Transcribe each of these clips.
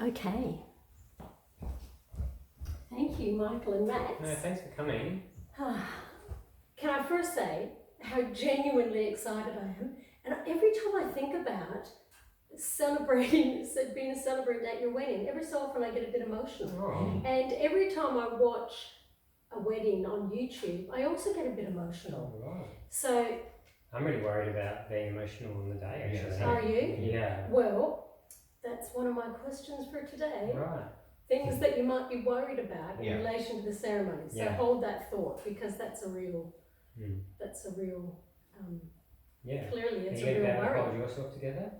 Okay. Thank you, Michael and Max. No, thanks for coming. Can I first say how genuinely excited I am? And every time I think about celebrating, being a celebrant at your wedding, every so often I get a bit emotional. Oh. And every time I watch a wedding on YouTube, I also get a bit emotional. Right. So, I'm really worried about being emotional on the day, actually. are you? Yeah. Well, that's one of my questions for today. Right. Things that you might be worried about in relation to the ceremony. So hold that thought, because that's a real, clearly it's a real worry. Hold yourself together?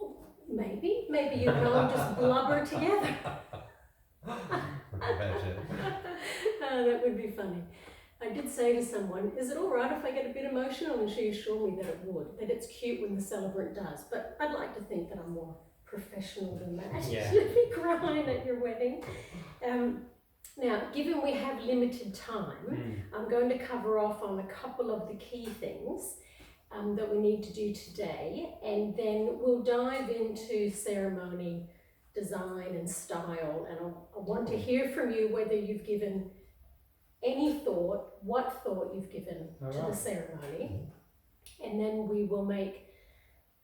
Oh, maybe you and I'll just blubber together. That would be funny. I did say to someone, is it all right if I get a bit emotional? And she assured me that it would, that it's cute when the celebrant does. But I'd like to think that I'm more professional than that. Yeah. To be crying at your wedding. Now, given we have limited time, I'm going to cover off on a couple of the key things that we need to do today, and then we'll dive into ceremony design and style, and I want to hear from you whether you've given any thought, what thought you've given to the ceremony, and then we will make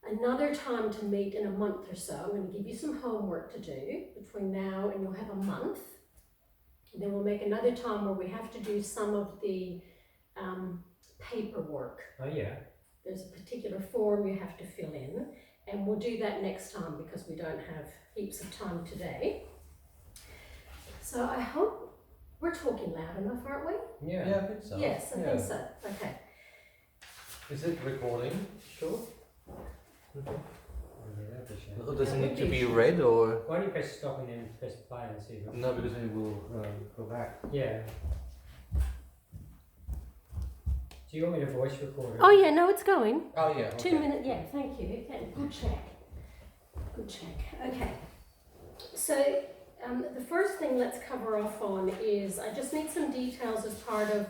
another time to meet in a month or so. I'm going to give you some homework to do between now and you'll have a month. And then we'll make another time where we have to do some of the paperwork. Oh, yeah. There's a particular form you have to fill in, and we'll do that next time because we don't have heaps of time today. So I hope we're talking loud enough, aren't we? Yeah. Yeah, I think so. Yes, I think so. Okay. Is it recording? Sure. Okay. That'd be a shame. Does it need to be read or? Why don't you press stop and then press play and see if it... No, because it will go back. Yeah. Do you want me to voice record it? Oh yeah, no, it's going. Oh yeah. 2 minutes, yeah, thank you. Okay, good check. Good check. Okay. So the first thing let's cover off on is I just need some details as part of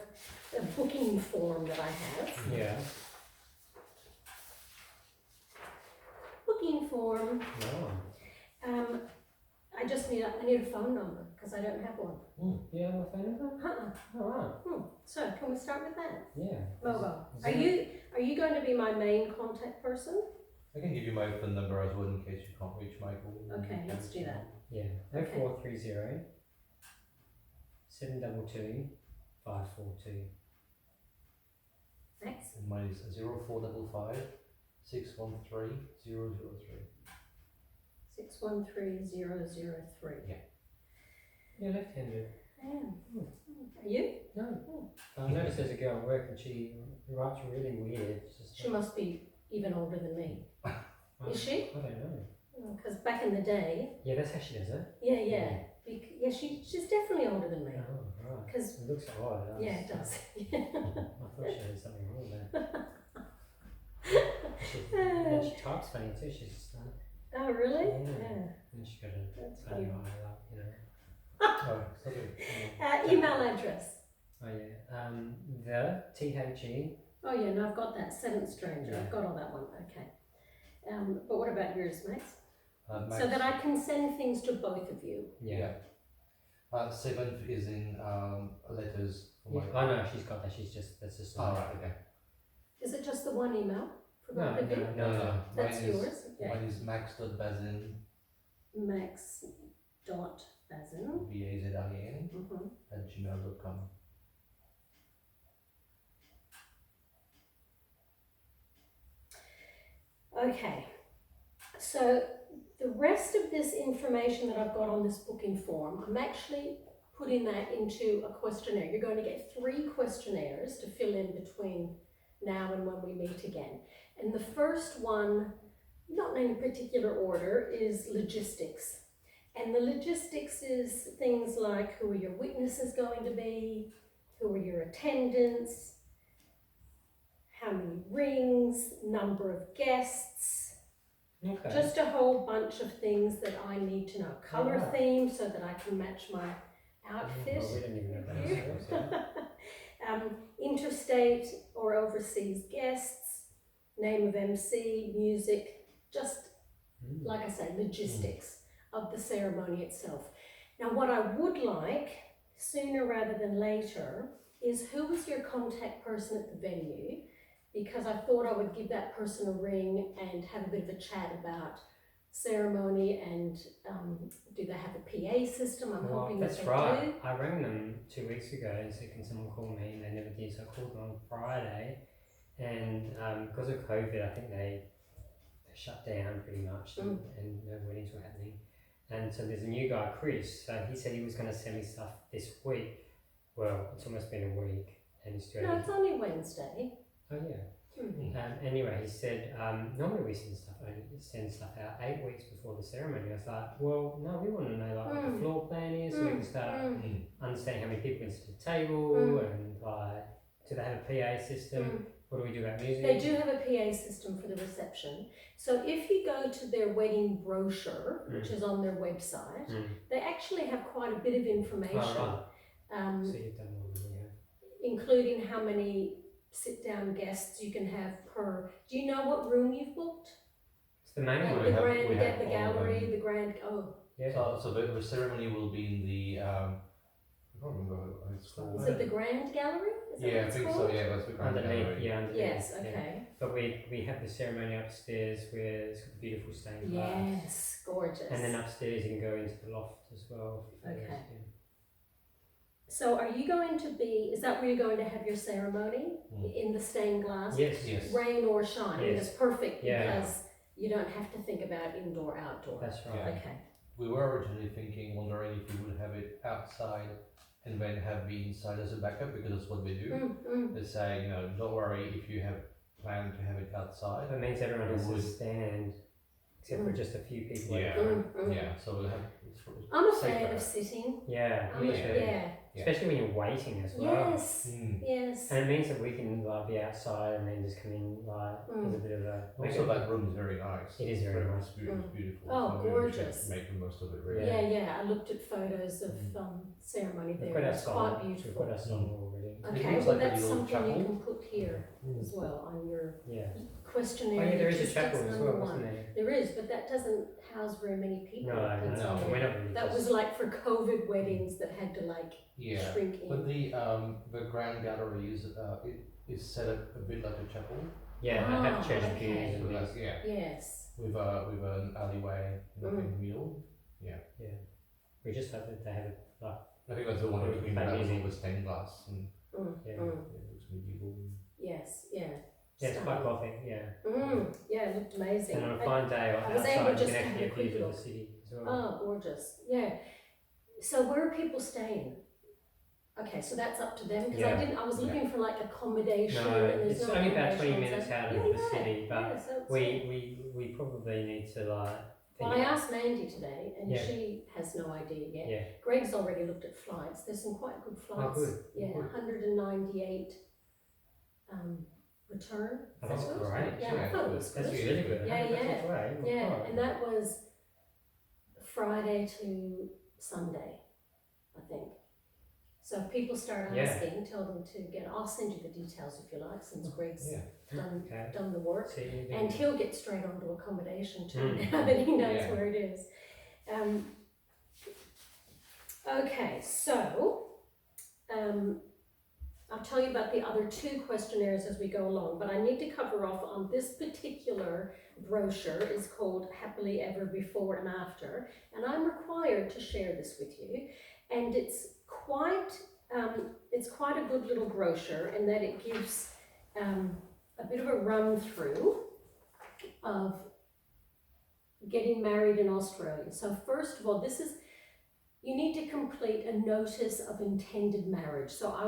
the booking form that I have. Yeah. Booking form. Oh. I just need a phone number because I don't have one. You have a phone number? All right. So can we start with that? Yeah. Mobile. Are you going to be my main contact person? I can give you my phone number as well in case you can't reach Michael. Okay, let's do that. Yeah. 0430 722 542. Max? And mine is 0455 613 003. 613003. Yeah. You're left-handed. I am. Are you? No. I noticed there's a girl at work and she writes really weird. It's just She must be even older than me. Is she? I don't know. Because back in the day, Yeah, that's how she does it. yeah, she's definitely older than me. Oh, right. Because It looks odd. yeah, it does. I thought she had something wrong with that. She types funny too. She's just Oh really? Yeah. And she got a That's funny funny. eye up, you know. Oh, sorry. Email address. Oh yeah. The THE. Oh yeah, no, I've got that. Seventh Stranger. I've got all that one. Okay. But what about yours, Max? Max, So that I can send things to both of you. Yeah. Seventh is in letters. For Oh no, she's got that. That's just. Oh, right, okay. Is it just the one email for No, both of you? no. That's Mine is, yours. Yeah. Mine is max.bazin, Max.bazin. BAZIN, Mm-hmm. at gmail.com. Okay, so the rest of this information that I've got on this booking form, I'm actually putting that into a questionnaire. You're going to get 3 questionnaires to fill in between now and when we meet again. And the first one, not in any particular order, is logistics. And the logistics is things like who are your witnesses going to be, who are your attendants, how many rings, number of guests, Okay. just a whole bunch of things that I need to know. Color Alright. theme so that I can match my outfit. Well, we don't even know that. Interstate or overseas guests, name of MC, music, just like I say, logistics. of the ceremony itself. Now, what I would like, sooner rather than later, is who was your contact person at the venue? Because I thought I would give that person a ring and have a bit of a chat about ceremony and do they have a PA system? I'm hoping that's that they right. I rang them 2 weeks ago and said, can someone call me? And they never did, so I called them on Friday. And because of COVID, I think they shut down pretty much and no weddings were happening. And so there's a new guy, Chris, so he said he was going to send me stuff this week. Well, it's almost been a week and he's still... No, it's only Wednesday. Oh yeah. Anyway, he said, normally we send stuff out 8 weeks before the ceremony. I was like, well, no, we want to know like what the floor plan is so we can start understanding how many people is at the table and like, do they have a PA system? What do we do about music? They do have a PA system for the reception. So if you go to their wedding brochure, which is on their website, they actually have quite a bit of information. Oh, right. So you've done more than we have. Including how many sit-down guests you can have per... Do you know what room you've booked? It's the main one. The grand, the gallery, the grand... Oh. Yeah. So the ceremony will be in the I don't remember what it's called. Is it the grand gallery? Is that Yeah, what I it's think called? so. Yeah, that's the grand gallery. Yeah, underneath. Yes, Yeah. okay. But we have the ceremony upstairs where it's got beautiful stained glass. Yes, gorgeous. And then upstairs you can go into the loft as well. Okay. So are you going to be, is that where you're going to have your ceremony? In the stained glass? Yes. Rain or shine? Yes. It's perfect Yeah. because you don't have to think about indoor, outdoor. That's right. Yeah. Okay. We were originally wondering if we would have it outside and then have the inside as a backup, because that's what we do. They say, don't worry if you have planned to have it outside. That means everyone has to stand, except for just a few people. Yeah. So we'll have. I'm a fan of sitting. Yeah. Yeah. Especially when you're waiting as well. Yes. Yes. And it means that we can like be outside and then just come in like as a bit of a. Also, that room is very nice. It is very nice. It's beautiful. Oh, so gorgeous. We should make the most of it, really. Yeah. I looked at photos of ceremony there. It's quite beautiful. We've got our song already. Okay, It well looks like a that's little something chapel. you can put here as well on your questionnaire. Oh yeah, there is a Just chapel that's as number well, one. isn't there? There is, but that doesn't house very many people. No, That's no, all. we're not really. That was like for COVID weddings that had to like Yeah. shrink in. But the grand gallery is set up a bit like a chapel. Yeah, they have church okay. pews So and that's Yes. with an alleyway in the middle. we just hope that they have it like I think that's the one Yeah, we're talking play about with music. all the stained glass and yeah. it looks medieval. Yes. Yeah. Yeah, it's quite gothic, yeah. Yeah, it looked amazing. And on a fine day I was outside able you just can to have actually a get quick views of look. the city as well. Oh, gorgeous. Yeah. So where are people staying? Okay, so that's up to them because I was looking for like accommodation. No, and there's it's no only about 20 accommodation, minutes so- out of the city, but so it's we probably need to like Well, I asked Mandy today, and Yeah. she has no idea yet. Yeah. Greg's already looked at flights. There's some quite good flights. Oh, good. Yeah, Good. 198 return. Oh, that's good. great. Yeah, I thought it was That's good. really good. Yeah, That's great. Yeah, and that was Friday to Sunday, I think. So if people start Yeah. asking, tell them to get. I'll send you the details if you like, since Greg's Okay. done the work. See, anything- And he'll get straight onto accommodation too, Mm. now that he knows Yeah. where it is. Okay, so I'll tell you about the other two questionnaires as we go along, but I need to cover off on this particular brochure. Is called Happily Ever Before and After, and I'm required to share this with you. And it's quite a good little brochure in that it gives a bit of a run through of getting married in Australia. So first of all, you need to complete a notice of intended marriage. So I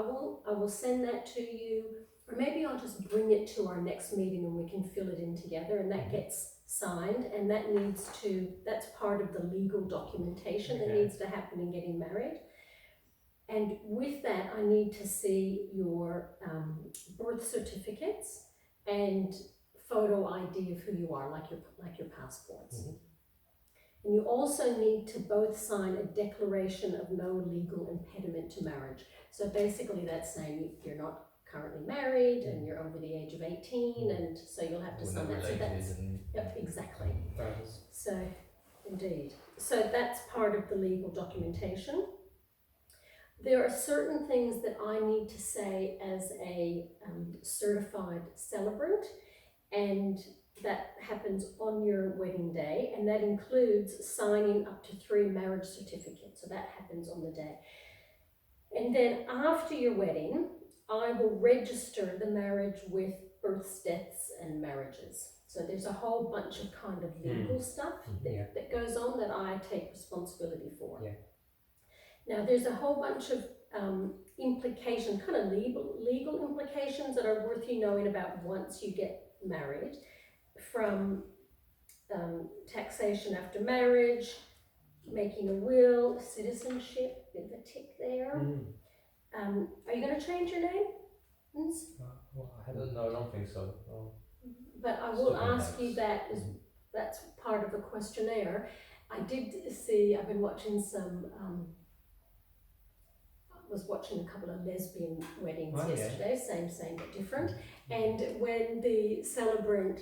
will send that to you, or maybe I'll just bring it to our next meeting and we can fill it in together, and that gets signed, and that's part of the legal documentation that needs to happen in getting married. And with that, I need to see your birth certificates and photo ID of who you are, like your passports. Mm-hmm. And you also need to both sign a declaration of no legal impediment to marriage. So basically that's saying you're not currently married and you're over the age of 18, and so you'll have to We're sign not that. So related that's, and yep, exactly. Brothers. So, indeed. So that's part of the legal documentation. There are certain things that I need to say as a certified celebrant, and that happens on your wedding day, and that includes signing up to 3 marriage certificates. So that happens on the day. And then after your wedding, I will register the marriage with births, deaths, and marriages. So there's a whole bunch of kind of legal stuff that goes on that I take responsibility for. Yeah. Now there's a whole bunch of implications, kind of legal implications that are worth you knowing about once you get married, from taxation after marriage, making a will, citizenship, bit of a tick there. Are you going to change your name? Well, I haven't. No, I don't think so. No. But I will Still ask you that, as that's part of a questionnaire. I did see, I've been watching some, was watching a couple of lesbian weddings yesterday, same but different. And when the celebrant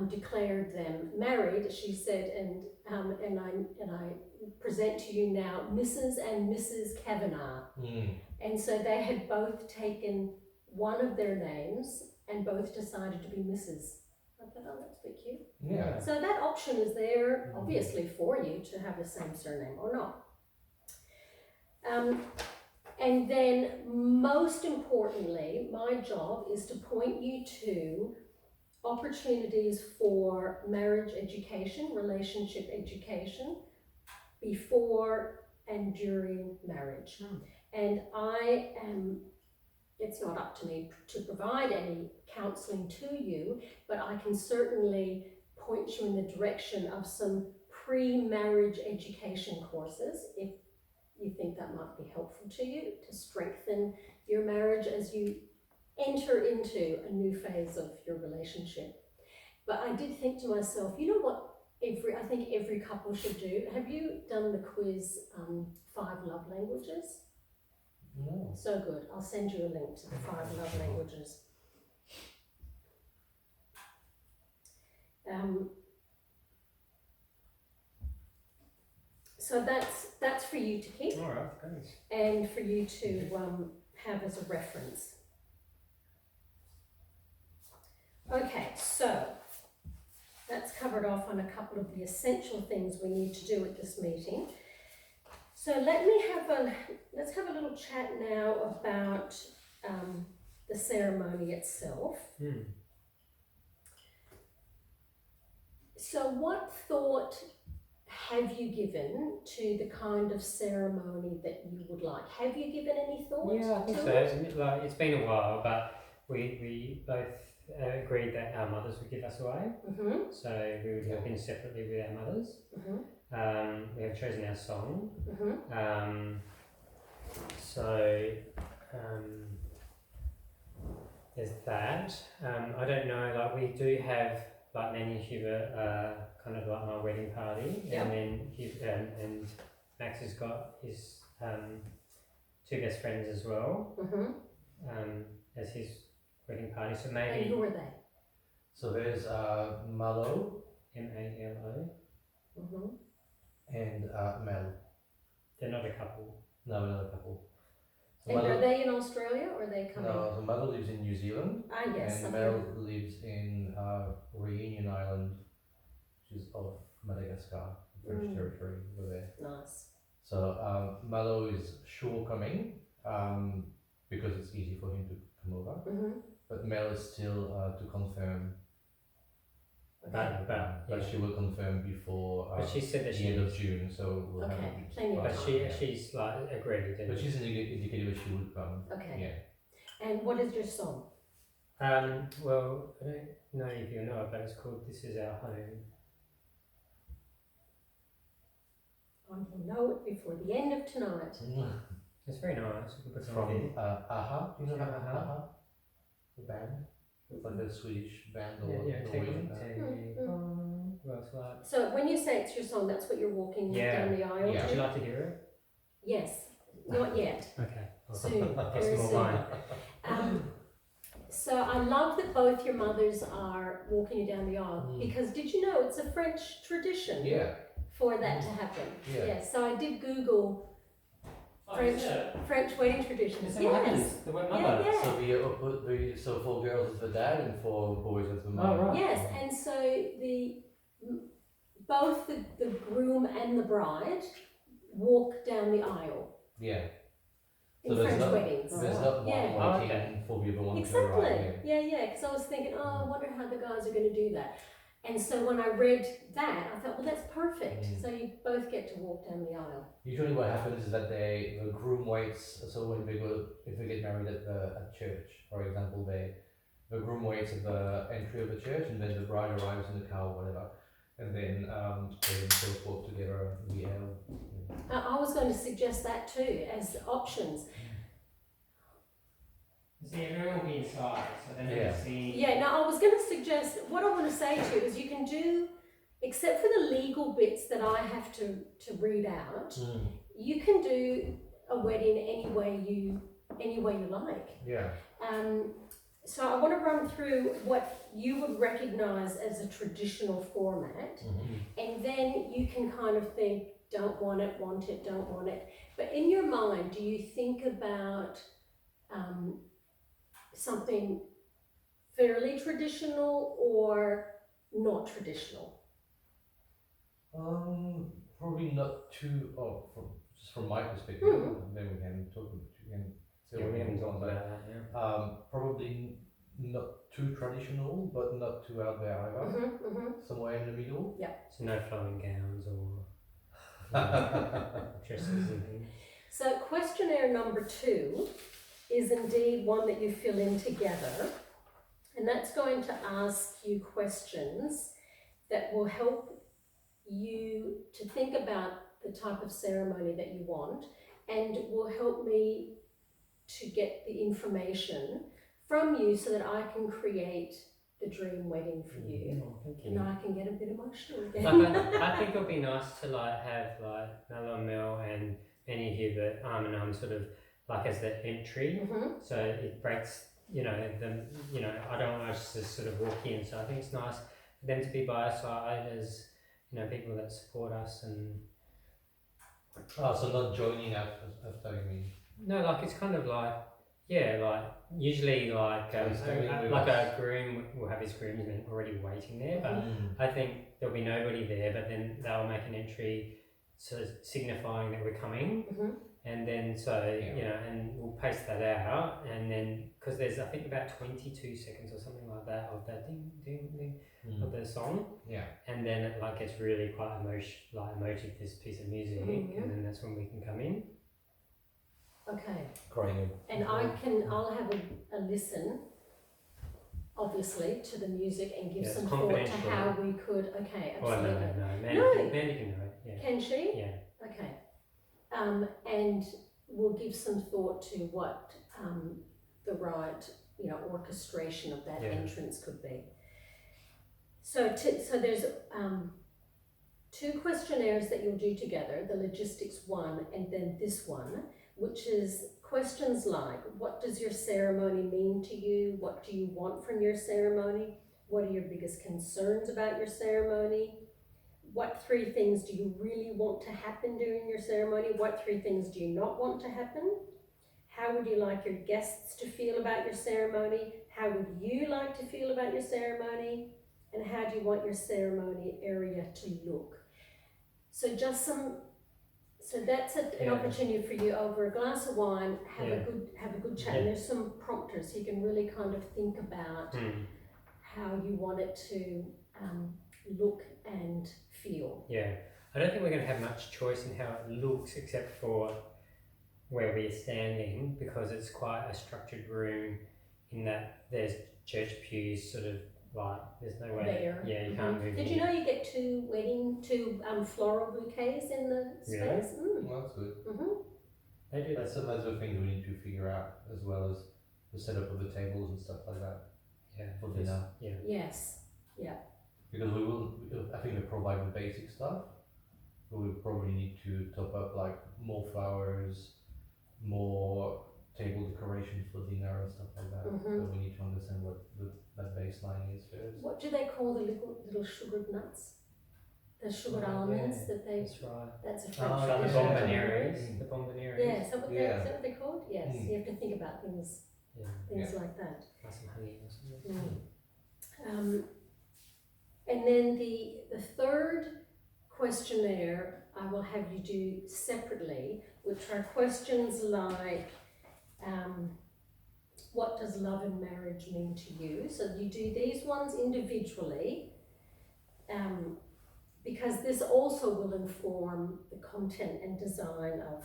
declared them married, she said, and I present to you now Mrs. and Mrs. Kavanagh. And so they had both taken one of their names and both decided to be Mrs. I thought, oh, that's a bit cute. Yeah. So that option is there, obviously, for you to have the same surname or not. And then, most importantly, my job is to point you to opportunities for marriage education, relationship education, before and during marriage. And it's not up to me to provide any counselling to you, but I can certainly point you in the direction of some pre-marriage education courses if you think that might be helpful to you to strengthen your marriage as you enter into a new phase of your relationship. But I did think to myself, you know what I think every couple should do? Have you done the quiz, 5 love languages? No. So good. I'll send you a link to the 5 love languages. So that's for you to keep. All right, thanks. And for you to have as a reference. Okay, so that's covered off on a couple of the essential things we need to do at this meeting. So let's have a little chat now about the ceremony itself. So what thought have you given to the kind of ceremony that you would like? Have you given any thought? Yeah, I think to so. it? Like, it's been a while, but we both agreed that our mothers would give us away. So we would have been separately with our mothers. We have chosen our song. There's that. I don't know, like we do have, like Nanny Hubert, kind of like my wedding party, and then and Max has got his 2 best friends as well, as his wedding party. So maybe. And who are they? So there's Malo, Malo. and Mel. They're not a couple. No, another couple. So And are they in Australia or are they coming? No, so Malo lives in New Zealand. Ah, yes. And Mel lives in Reunion Island, which is off Madagascar, French territory over there. Nice. So Malo is sure coming because it's easy for him to come over. But Mel is still to confirm. But she will confirm before but she said that the end of June, so we'll have a bit plenty of But time. she's like agreed. But she's indicated that she would come. Okay. Yeah. And what is your song? Well, I don't know if you know it, but it's called "This Is Our Home." I will know it before the end of tonight. It's very nice. We can put some From Aha. You know Yeah, Aha? Aha. The band? It's like a Swedish band or take Norwegian it. band. Well, it's like. So when you say it's your song, that's what you're walking Yeah. down the aisle Yeah. Would to? you like to hear it? Yes. Not yet. Okay. Soon. Get Very some more soon. wine. So I love that both your mothers are walking you down the aisle because did you know it's a French tradition Yeah. for that to happen. Yeah. So I did Google Oh, French is it? French wedding traditions. Is that what happens? The wet mother? Yeah. So for girls it's the dad and for boys it's the mum. Oh, right. Yes, and so both the groom and the bride walk down the aisle Yeah. in So there's French not- weddings. There's not Yeah. one Oh, waiting okay. for the other one to Exactly. arrive. Yeah. Because I was thinking, I wonder how the guys are going to do that. And so when I read that, I thought, well, that's perfect. Mm. So you both get to walk down the aisle. Usually what happens is that the groom waits, so when they go, if they get married at church, for example, the groom waits at the entry of the church and then the bride arrives in the car or whatever. And then they both walk together in the aisle. I was going to suggest that too as options. See, everyone will be inside, so then Yeah. they see. Yeah, now I was going to suggest, what I want to say to you is you can do, except for the legal bits that I have to read out, you can do a wedding any way you like. Yeah. So I want to run through what you would recognise as a traditional format, and then you can kind of think, don't want it, want it, don't want it. But in your mind, do you think about something fairly traditional or not traditional? Probably not too. Just from my perspective, then we can talk. Yeah, we haven't talked about that, yeah. Probably not too traditional, but not too out there either. Somewhere in the middle. So no flowing gowns or dresses and things. So questionnaire number 2 is indeed one that you fill in together, and that's going to ask you questions that will help you to think about the type of ceremony that you want, and will help me to get the information from you so that I can create the dream wedding for you. Oh, thank And you. I can get a bit emotional again. I think it'll be nice to have Mel and Mel and any of you that arm in arm sort of as the entry, so it breaks. I don't want us to sort of walk in. So I think it's nice for them to be by our side as people that support us and. Oh, so not joining after you mean? No, it's kind of usually a groom will have his groomsmen already waiting there, but I think there'll be nobody there, but then they'll make an entry sort of signifying that we're coming, and then and we'll paste that out, and then because there's I think about 22 seconds or something like that of that ding ding ding of the song, and then it gets really quite emotive, this piece of music, and then that's when we can come in. Okay. Crying. And I'll have a listen, obviously, to the music and give some thought to how we could, okay, absolutely. Mandy can know it, yeah. Can she? Yeah. Okay. And we'll give some thought to what the right, orchestration of that entrance could be. So there's 2 questionnaires that you'll do together, the logistics one and then this one, which is questions like, what does your ceremony mean to you? What do you want from your ceremony? What are your biggest concerns about your ceremony? What 3 things do you really want to happen during your ceremony? What 3 things do you not want to happen? How would you like your guests to feel about your ceremony? How would you like to feel about your ceremony? And how do you want your ceremony area to look? So that's an opportunity for you over a glass of wine, have a good chat. And there's some prompters, so you can really kind of think about how you want it to look and feel. Yeah, I don't think we're going to have much choice in how it looks, except for where we're standing, because it's quite a structured room in that there's church pews sort of there's no way. There. Yeah, you can't move. Did you know you get 2 floral bouquets in the space? Well, that's good. They do That's that. some other things we need to figure out, as well as the setup of the tables and stuff like that Yeah. for dinner. Yeah. Yes. Because I think we provide the basic stuff, but we probably need to top up more flowers, more table decorations for dinner and stuff like that. So we need to understand what that baseline is first. What do they call the little sugared nuts? the sugar Oh, almonds yeah. that they. That's right. That's a Oh, French Like the tradition. bombonieres. The bombonieres. Yeah, is that what Yeah. is that what they're called? Yes, Mm. you have to think about things Yeah. like that. Like some honey or something. And then the third questionnaire I will have you do separately, which are questions like, what does love and marriage mean to you? So you do these ones individually, because this also will inform the content and design of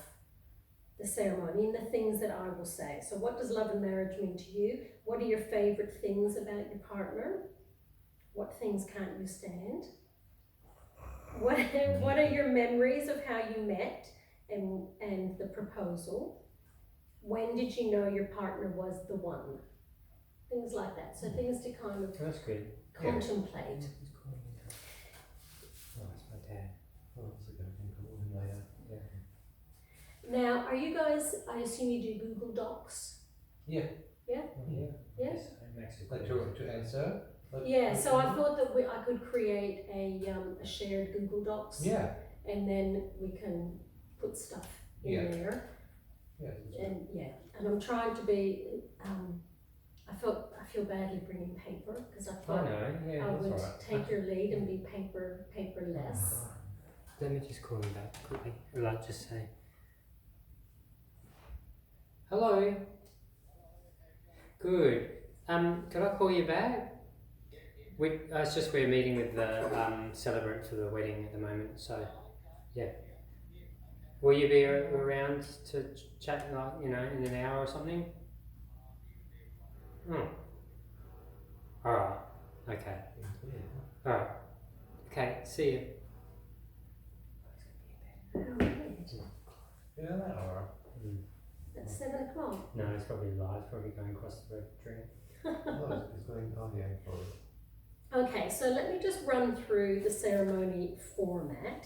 the ceremony and the things that I will say. So what does love and marriage mean to you? What are your favourite things about your partner? What things can't you stand? What are your memories of how you met and the proposal? When did you know your partner was the one? Things like that. So things to kind of That's good. contemplate. Who's calling me now? Oh, it's my dad. Oh, that's a good thing. Call him later. Yeah. Now, are you guys, I assume you do Google Docs? Yeah. Oh, yeah. Yeah. Yes, it makes it Like good. to answer. Like, Yeah, so I thought that I could create a shared Google Docs. Yeah. And then we can put stuff in Yeah. there. Yeah. And I'm trying to be, I feel badly bringing paper because I I thought know, yeah. I that's would all right. take your lead and be paperless. Let me just call him back quickly. Like, just say, hello. Good. Could I call you back? It's just we're meeting with the celebrant for the wedding at the moment, so yeah. Will you be around to chat, like, in an hour or something? Oh. Alright. Okay. Alright. Okay, see you. Yeah, that alright. At 7 o'clock. No, it's probably live, probably going across the road to drink. Oh, it's going. Oh yeah, probably. Okay, so let me just run through the ceremony format,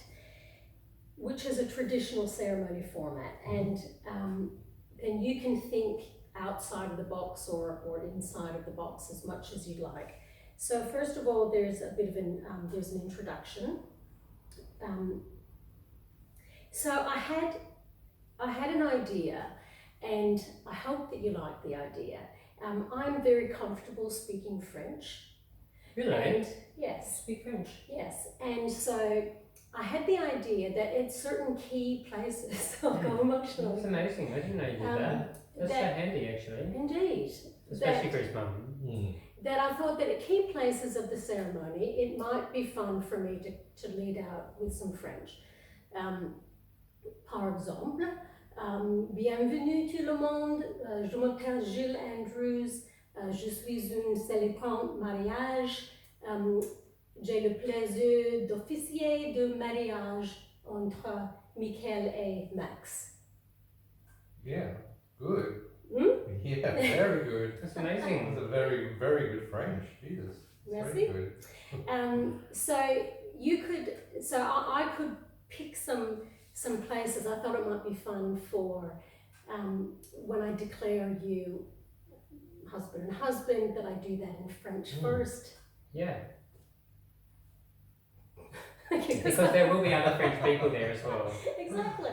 which is a traditional ceremony format, and then you can think outside of the box or inside of the box as much as you'd like. So first of all, there's a bit of there's an introduction. So I had an idea, and I hope that you like the idea. I'm very comfortable speaking French. Really? And yes, Speak French. yes. And so I had the idea that at certain key places, I'll go That's emotional. amazing. I didn't know you did that. That's so that- handy, actually. Indeed. Especially for his mum. That I thought that at key places of the ceremony, it might be fun for me to lead out with some French. Par exemple, bienvenue tout le monde, je m'appelle Jill Andrews, je suis une célébrante mariage, j'ai le plaisir d'officier de mariage entre Michael et Max. Yeah. Good. Hmm? Yeah, very good. That's amazing. That's a very, very good French. Jesus. Merci. Very good. So I could pick some places. I thought it might be fun for when I declare you husband, that I do that in French first. Yeah. Because there will be other French people there as well. Exactly.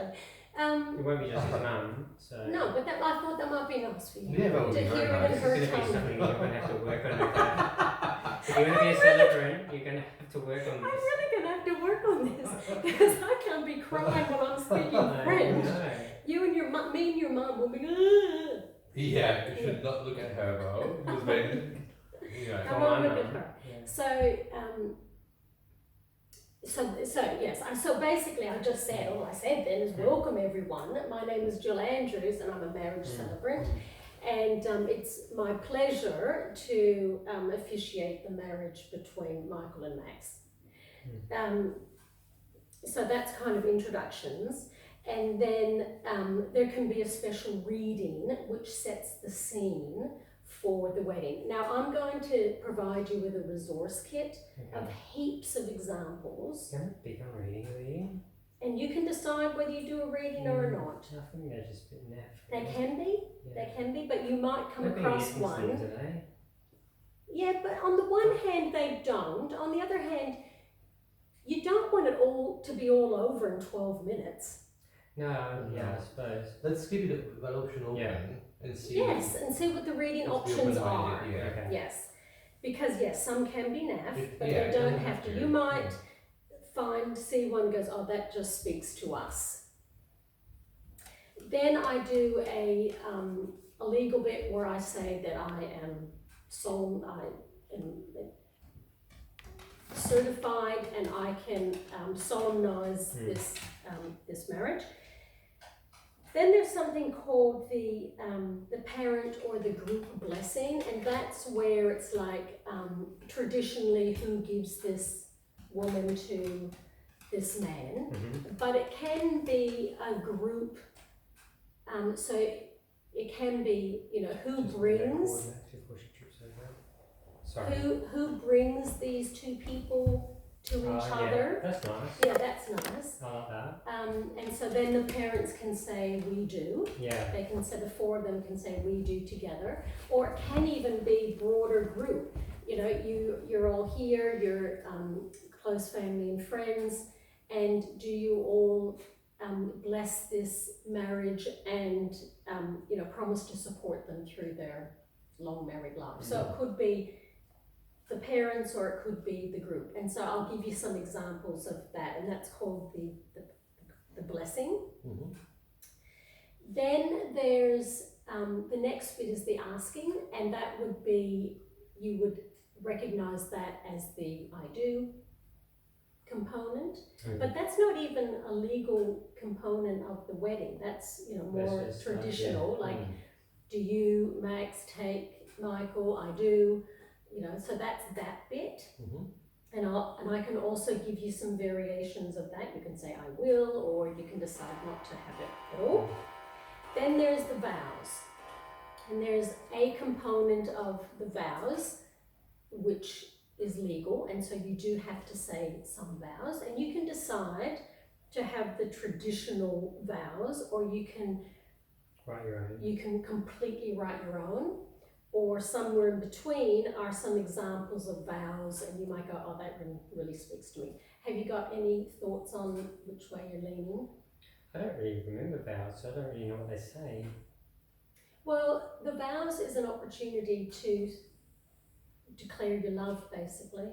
It won't be just his mum, so. No, but I thought that might be nice for you Yeah, that would to be very hear nice. it in This her is going to be tongue. something you're going to have to work on. If you're going to be a celebrant, you're going to have to work on I'm this. really gonna have to work on this because I can't be crying when I'm speaking No, French. no. You and your mum, me and your mum will be. "Ugh." Yeah, you should not look at her though, because then, you know. I Oh, won't I look at know. her. Yeah. So basically, I just said, all I said then is welcome everyone. My name is Jill Andrews, and I'm a marriage celebrant. And it's my pleasure to officiate the marriage between Michael and Max. So that's kind of introductions. And then there can be a special reading which sets the scene for the wedding. Now I'm going to provide you with a resource kit of heaps of examples, Can it be on reading of the year? and you can decide whether you do a reading or not. I think they're just a bit naff. They can be, they can be, but you might come They've been across using one. them today. Yeah, but on the one hand they don't. On the other hand, you don't want it all to be all over in 12 minutes. No, yeah, I suppose. Let's keep that option open Yeah. and see. Yes, and see what the reading let's be options open-minded, are. Yeah. Okay. Yes, because yes, some can be naff, but Yeah, they it don't doesn't have to. have You to. might see one goes, oh, that just speaks to us. Then I do a legal bit where I say that I am certified and I can solemnize this marriage. Then there's something called the parent or the group blessing, and that's where it's like traditionally who gives this woman to this man, but it can be a group. So it can be, you know, who Just brings before she trips over. Sorry. who brings these two people to each other. Yeah, that's nice. Yeah, that's nice. I like that. And so then the parents can say we do. Yeah. They can say, the four of them can say we do together, or it can even be broader group. You know, you're all here, you're close family and friends, and do you all bless this marriage and you know, promise to support them through their long married life. So it could be the parents or it could be the group. And so I'll give you some examples of that, and that's called the blessing. Mm-hmm. Then there's the next bit is the asking, and that would be, you would recognize that as the I do component, but that's not even a legal component of the wedding. That's, you know, more That's just traditional, like, like do you, Max, take Michael? I do, you know, so that's that bit. Mm-hmm. And I can also give you some variations of that. You can say I will, or you can decide not to have it at all. Then there's the vows, and there's a component of the vows which is legal, and so you do have to say some vows, and you can decide to have the traditional vows, or you can write your own. you can completely write your own, or somewhere in between are some examples of vows, and you might go, oh, that really speaks to me. Have you got any thoughts on which way you're leaning? I don't really remember vows, so I don't really know what they say. Well, the vows is an opportunity to declare your love, basically,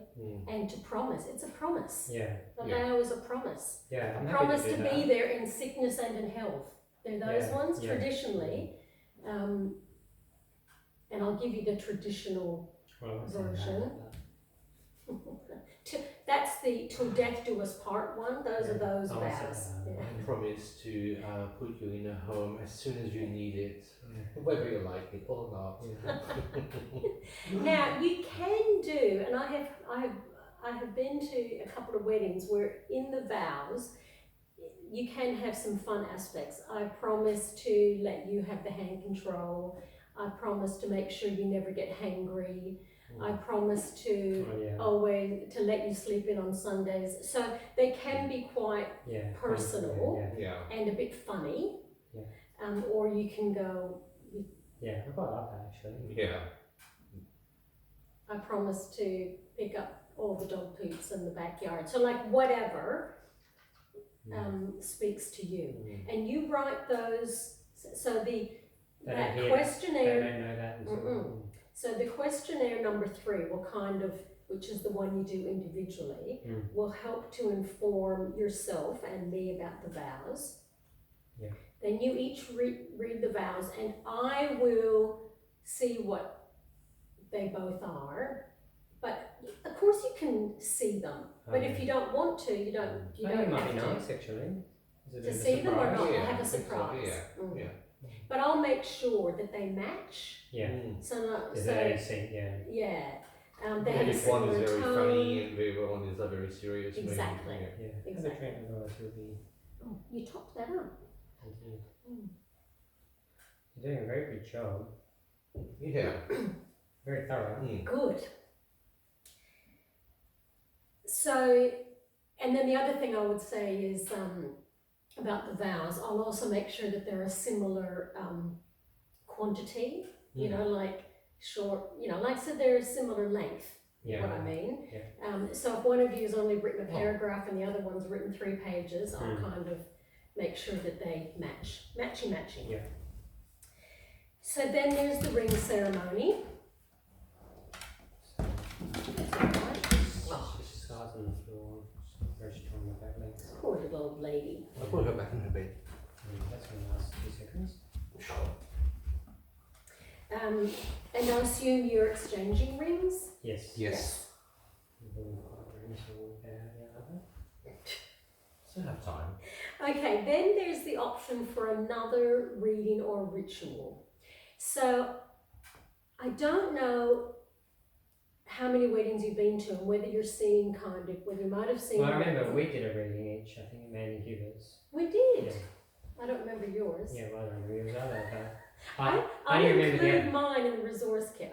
and to promise. It's a promise. Yeah. A vow is a promise. Yeah. I'm A happy promise do to that. be there in sickness and in health. They're those Yeah, ones yeah. traditionally. And I'll give you the traditional Well, I won't say version. that, That's the till death do us part one. Those are those I won't say vows. that. Yeah. I promise to put you in a home as soon as you need it, Yeah. whether you like it or not. Now you can do, and I have been to a couple of weddings where in the vows you can have some fun aspects. I promise to let you have the hand control. I promise to make sure you never get hangry. I promise to Oh, yeah. always to let you sleep in on Sundays. So they can be quite Yeah. personal. Yeah. Yeah. and a bit funny. Yeah. Or you can go, Yeah. I quite like that actually. Yeah. I promise to pick up all the dog poops in the backyard. So like whatever speaks to you. And you write those, so They that don't hear- questionnaire, They don't know that until. so the questionnaire number 3 will kind of, which is the one you do individually, will help to inform yourself and me about the vows. Yeah. Then you each read the vows, and I will see what they both are. But of course you can see them. But if you don't want to, you don't I think it might be have nice actually. Is it to a see them or surprise? not. Yeah, I'll have I a think so, surprise. yeah, yeah. But I'll make sure that they match. Yeah. So not, Is so there anything? Yeah. yeah. They have a If one is similar very tone. funny and the other one is very serious. maybe, Exactly. yeah. Yeah. Have a Exactly. drink with us. You'll be. Oh, you topped that up. Thank you. Mm. You're doing a very good job. Yeah. Very thorough. Good. So, and then the other thing I would say is about the vows, I'll also make sure that they're a similar quantity, you know, like short, you know, like so they're a similar length. Yeah. what I mean. Yeah. So if one of you has only written a Oh. paragraph and the other one's written 3 pages, I'll Mm. kind of make sure that they match. Matchy. Yeah. So then there's the ring ceremony. So That's all right. she starts on the floor, very strong with that legs. Poor little old lady. I'll put her back in her bed. That's going to last 2 seconds. And I assume you're exchanging rings? Yes. Yes. Still have time. Okay, then there's the option for another reading or ritual. So I don't know how many weddings you've been to and whether you're seeing kind of, whether you might have seen. Well, I remember we did a reading each, I think Mandy Huber's. We did. Yeah. I don't remember yours. Yeah, well, I don't remember yours either, but I'll I remember include the mine in the resource kit.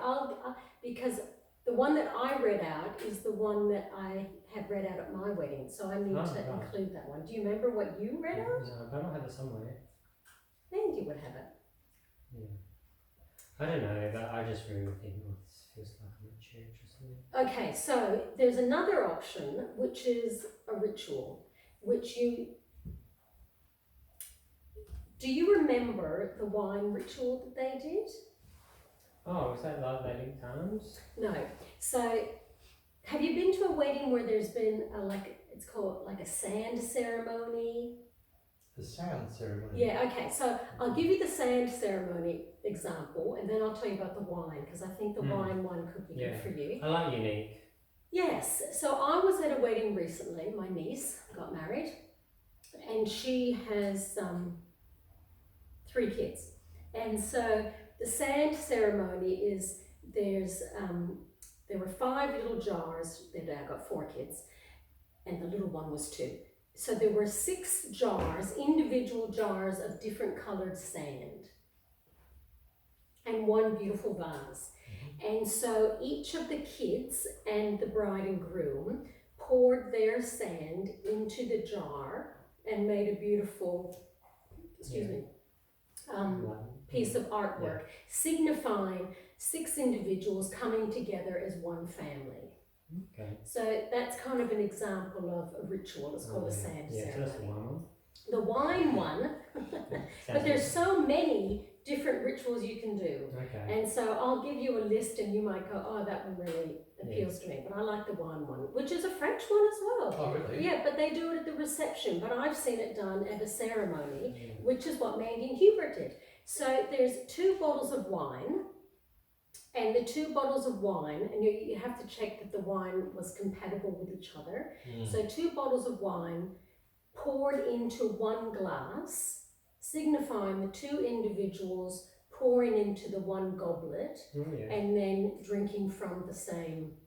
Because the one that I read out is the one that I had read out at my wedding, so I need Oh, to right. include that one. Do you remember what you read out? No, but I don't have it somewhere. Then you would have it. Yeah. I don't know, but I just remember thinking, oh, this feels like I'm at church or something. Okay, so there's another option, which is a ritual, which you. Do you remember the wine ritual that they did? Oh, was that like Lady Times? No. So, have you been to a wedding where there's been it's called like a sand ceremony? The sand ceremony. Yeah, okay. So I'll give you the sand ceremony example and then I'll tell you about the wine because I think the wine one could be Yeah. good for you. I like Unique. Yes. So I was at a wedding recently. My niece got married and she has 3 kids. And so the sand ceremony is there were 5 little jars. They've now got 4 kids, and the little one was 2. So there were 6 jars, individual jars of different coloured sand, and 1 beautiful vase. And so each of the kids and the bride and groom poured their sand into the jar and made a beautiful, piece of artwork, signifying 6 individuals coming together as one family. Okay. So that's kind of an example of a ritual. It's called a sand Yeah, so that's the ceremony. one one. The wine one, but there's so many different rituals you can do. Okay. And so I'll give you a list and you might go, oh, that one really appeals to me. But I like the wine one, which is a French one as well. Oh, really? Yeah, but they do it at the reception. But I've seen it done at a ceremony, Yeah. which is what Mandy and Hubert did. So there's 2 bottles of wine, and the 2 bottles of wine, and you have to check that the wine was compatible with each other. So 2 bottles of wine poured into 1 glass, signifying the 2 individuals pouring into the 1 goblet Oh, yeah. and then drinking from the same